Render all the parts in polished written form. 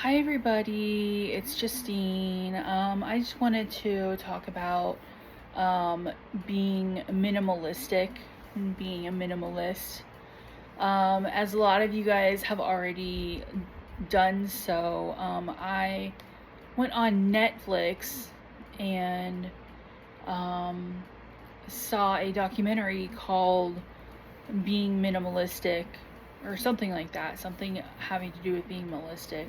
Hi everybody, it's Justine. I just wanted to talk about um, being minimalistic and being a minimalist. As a lot of you guys have already done so, I went on Netflix and um, saw a documentary called Being Minimalistic or something like that, something having to do with being minimalistic.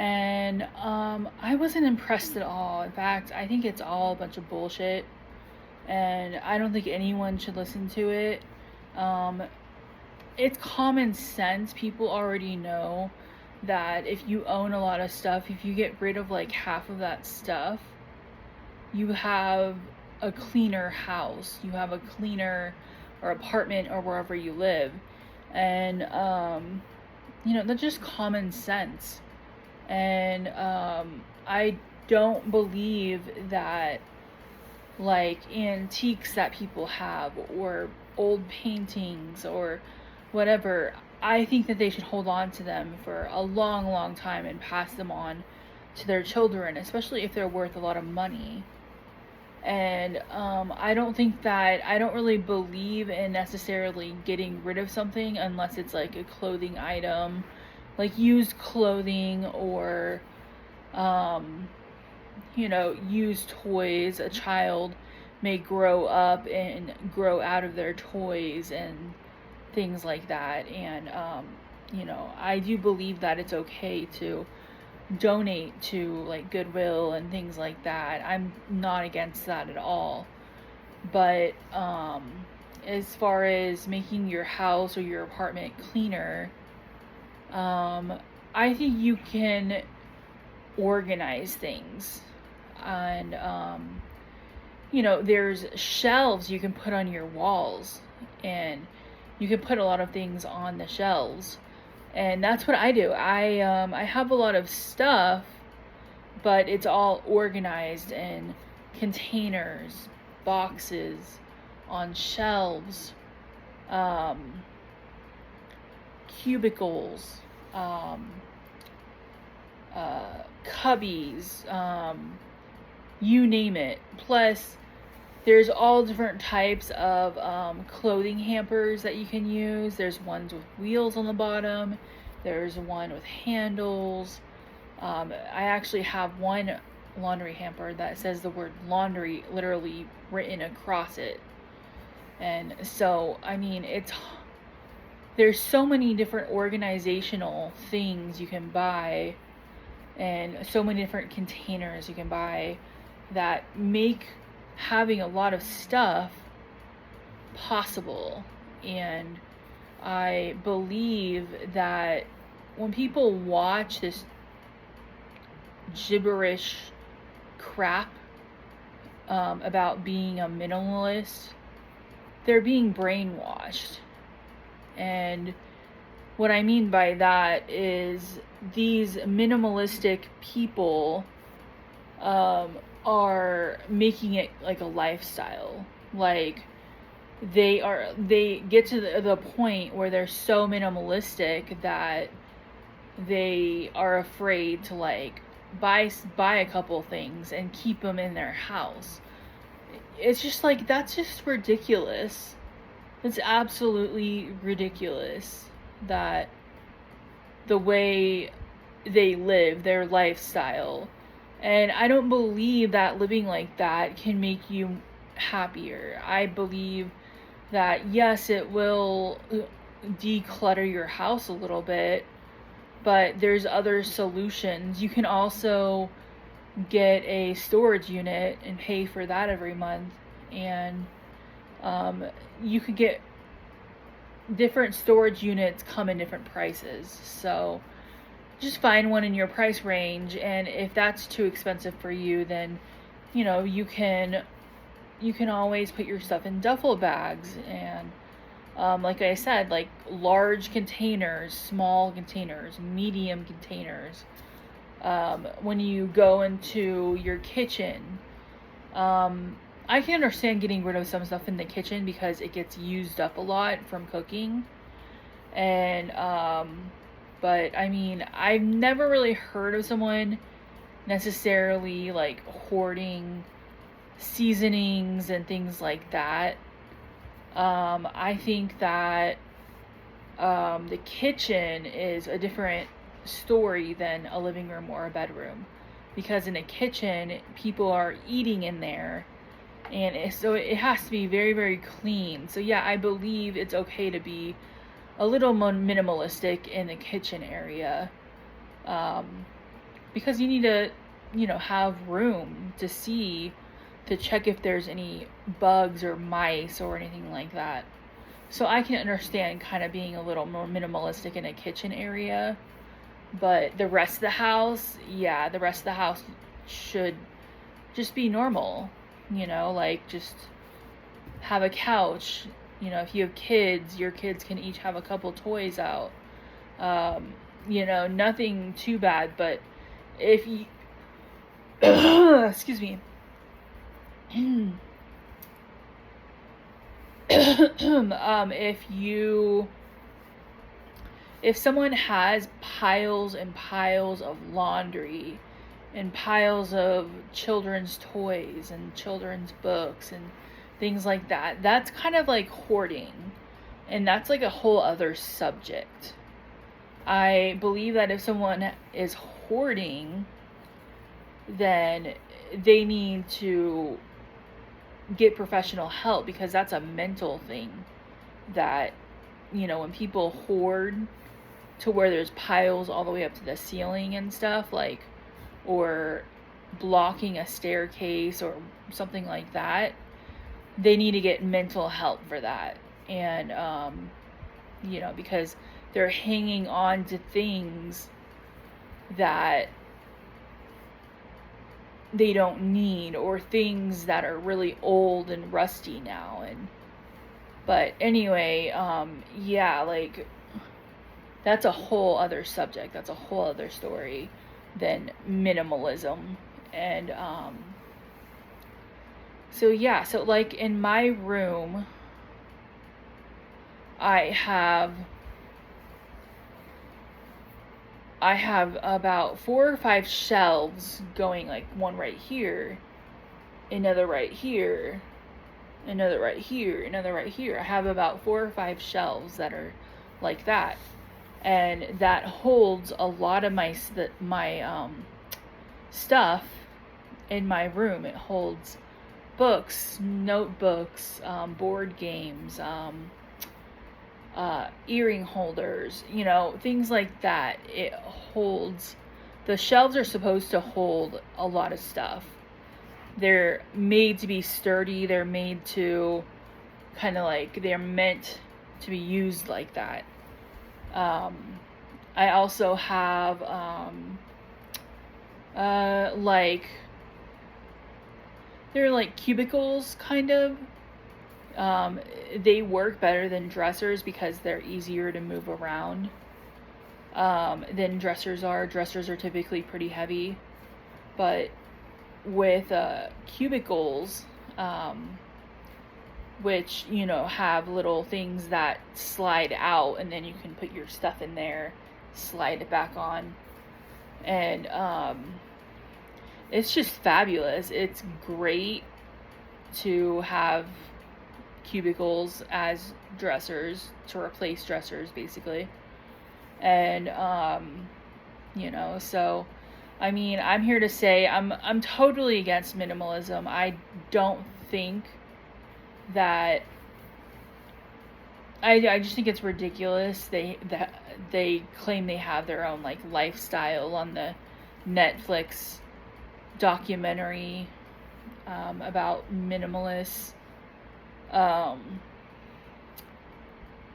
And I wasn't impressed at all. In fact, I think it's all a bunch of bullshit, and I don't think anyone should listen to it. Um, it's common sense. People already know that if you own a lot of stuff, if you get rid of like half of that stuff, you have a cleaner house, you have a cleaner or apartment or wherever you live. And, that's just common sense. And I don't believe that like antiques that people have or old paintings or whatever, I think that they should hold on to them for a long, long time and pass them on to their children, especially if they're worth a lot of money. And I don't really believe in necessarily getting rid of something unless it's like a clothing item, like used clothing or, um, used toys. A child may grow up and grow out of their toys and things like that. And, I do believe that it's okay to donate to like Goodwill and things like that. I'm not against that at all. But as far as making your house or your apartment cleaner, I think you can organize things. And there's shelves you can put on your walls, and you can put a lot of things on the shelves. And that's what I do. I have a lot of stuff, but it's all organized in containers, boxes, on shelves, um, cubicles, um, cubbies, you name it. Plus, there's all different types of clothing hampers that you can use. There's ones with wheels on the bottom. There's one with handles. I actually have one laundry hamper that says the word laundry literally written across it. And so, I mean, there's so many different organizational things you can buy and so many different containers you can buy that make having a lot of stuff possible. And I believe that when people watch this gibberish crap about being a minimalist, they're being brainwashed. And what I mean by that is these minimalistic people are making it like a lifestyle. Like they get to the point where they're so minimalistic that they are afraid to like buy a couple things and keep them in their house. It's just like, that's just ridiculous. It's absolutely ridiculous that the way they live, their lifestyle. And I don't believe that living like that can make you happier. I believe that, yes, it will declutter your house a little bit, but there's other solutions. You can also get a storage unit and pay for that every month. And you could get different storage units come in different prices. So just find one in your price range, and if that's too expensive for you, then you can always put your stuff in duffel bags. And like I said, like large containers, small containers, medium containers. When you go into your kitchen, I can understand getting rid of some stuff in the kitchen because it gets used up a lot from cooking. And But I mean, I've never really heard of someone necessarily like hoarding seasonings and things like that. I think that the kitchen is a different story than a living room or a bedroom, because in a kitchen, people are eating in there, and so it has to be very, very clean. So yeah, I believe it's okay to be a little more minimalistic in the kitchen area, um, because you need to, have room to check if there's any bugs or mice or anything like that. So I can understand kind of being a little more minimalistic in a kitchen area, but the rest of the house, yeah, the rest of the house should just be normal, like just have a couch. If you have kids, your kids can each have a couple toys out. Nothing too bad, but if you, excuse me, if someone has piles and piles of laundry and piles of children's toys and children's books and things like that, that's kind of like hoarding, and that's like a whole other subject. I believe that if someone is hoarding, then they need to get professional help, because that's a mental thing that, when people hoard to where there's piles all the way up to the ceiling and stuff, like, or blocking a staircase or something like that, they need to get mental help for that. And because they're hanging on to things that they don't need, or things that are really old and rusty now. But anyway, yeah, like, that's a whole other subject, that's a whole other story than minimalism. And so yeah, so like in my room, I have about 4 or 5 shelves going, like one right here, another right here, another right here, another right here. I have about 4 or 5 shelves that are like that, and that holds a lot of my stuff in my room. It holds books, notebooks, board games, earring holders, things like that. The shelves are supposed to hold a lot of stuff. They're made to be sturdy. They're made to they're meant to be used like that. I also have, they're like cubicles, kind of. They work better than dressers because they're easier to move around than dressers are. Dressers are typically pretty heavy, but with cubicles, which have little things that slide out, and then you can put your stuff in there, slide it back on, and it's just fabulous. It's great to have cubicles as dressers, to replace dressers basically. And so I mean, I'm here to say I'm totally against minimalism. I don't think that I just think it's ridiculous they claim they have their own like lifestyle on the Netflix documentary about minimalists.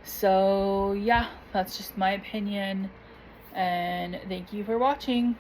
So yeah, that's just my opinion, and thank you for watching.